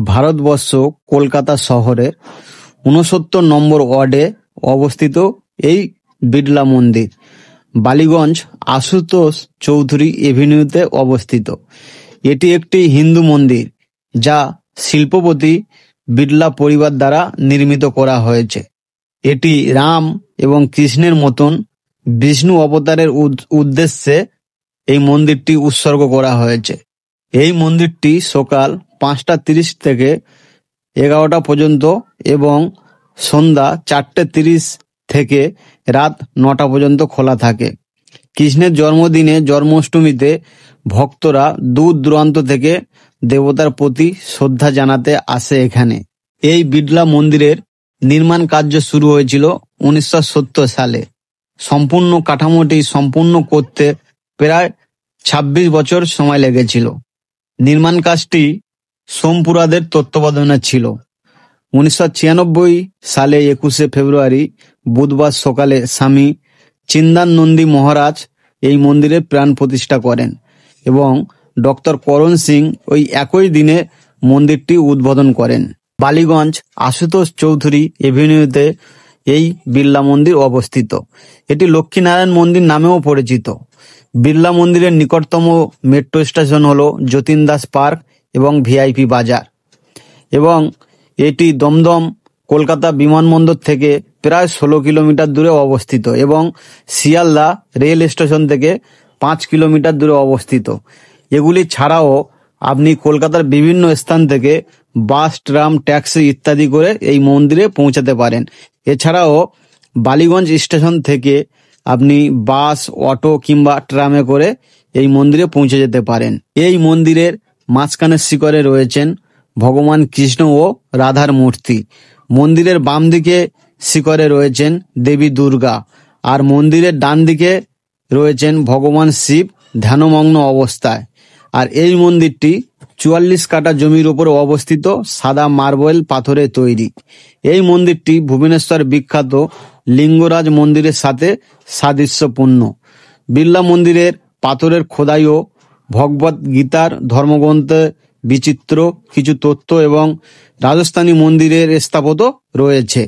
ভারতবর্ষ কলকাতা শহরের ৬৯ নম্বর ওয়ার্ডে অবস্থিত এই বিড়লা মন্দির বালিগঞ্জ আশুতোষ চৌধুরী এভিনিউতে অবস্থিত। এটি একটি হিন্দু মন্দির যা শিল্পপতি বিড়লা পরিবার দ্বারা নির্মিত করা হয়েছে। এটি রাম এবং কৃষ্ণের মতন বিষ্ণু অবতারের উদ্দেশ্যে এই মন্দিরটি উৎসর্গ করা হয়েছে। এই মন্দিরটি সকাল ৫টা ৩০ থেকে ১১টা পর্যন্ত এবং সন্ধ্যা ৪টে ৩০ থেকে রাত ৯টা পর্যন্ত খোলা থাকে। কৃষ্ণের জন্মদিনে জন্মাষ্টমীতে ভক্তরা দূর দূরান্ত থেকে দেবতার প্রতি শ্রদ্ধা জানাতে আসে এখানে। এই বিড়লা মন্দিরের নির্মাণ কার্য শুরু হয়েছিল ১৯৭০ সালে। সম্পূর্ণ কাঠামোটি সম্পূর্ণ করতে প্রায় ২৬ বছর সময় লেগেছিল। নির্মাণ কাজটি সোমপুরাদের তত্ত্বাবধানে ছিল। ১৯৯৬ সালে ২১শে ফেব্রুয়ারি বুধবার সকালে স্বামী চিন্দানন্দী মহারাজ এই মন্দিরের প্রাণ প্রতিষ্ঠা করেন এবং ডক্টর করণ সিং ওই একই দিনে মন্দিরটি উদ্বোধন করেন। বালিগঞ্জ আশুতোষ চৌধুরী এভিনিউতে এই বিড়লা মন্দির অবস্থিত। এটি লক্ষ্মীনারায়ণ মন্দির নামেও পরিচিত। বিড়লা মন্দিরের নিকটতম মেট্রো স্টেশন হলো যতীন দাস পার্ক এবং ভিআইপি বাজার, এবং এটি দমদম কলকাতা বিমানবন্দর থেকে প্রায় ১৬ কিলোমিটার দূরে অবস্থিত এবং শিয়ালদা রেল স্টেশন থেকে ৫ কিলোমিটার দূরে অবস্থিত। এগুলি ছাড়াও আপনি কলকাতার বিভিন্ন স্থান থেকে বাস, ট্রাম, ট্যাক্সি ইত্যাদি করে এই মন্দিরে পৌঁছাতে পারেন। এছাড়াও বালিগঞ্জ স্টেশন থেকে আপনি বাস, অটো কিংবা ট্রামে করে এই মন্দিরে পৌঁছে যেতে পারেন। এই মন্দিরের মাঝখানের শিখরে রয়েছেন ভগবান কৃষ্ণ ও রাধার মূর্তি। মন্দিরের বাম দিকে শিখরে রয়েছেন দেবী দুর্গা, আর মন্দিরের ডান দিকে রয়েছেন ভগবান শিব ধ্যানমগ্ন অবস্থায়। আর এই মন্দিরটি ৪৪ কাঠা জমির উপর অবস্থিত সাদা মার্বেল পাথরে তৈরি। এই মন্দিরটি ভুবনেশ্বর বিখ্যাত লিঙ্গরাজ মন্দিরের সাথে সাদৃশ্যপূর্ণ। বিড়লা মন্দিরের পাথরের খোদাইও ভগবত গীতার ধর্মগ্রন্থে বিচিত্র কিছু তথ্য এবং রাজস্থানী মন্দিরের স্থাপত্য রয়েছে।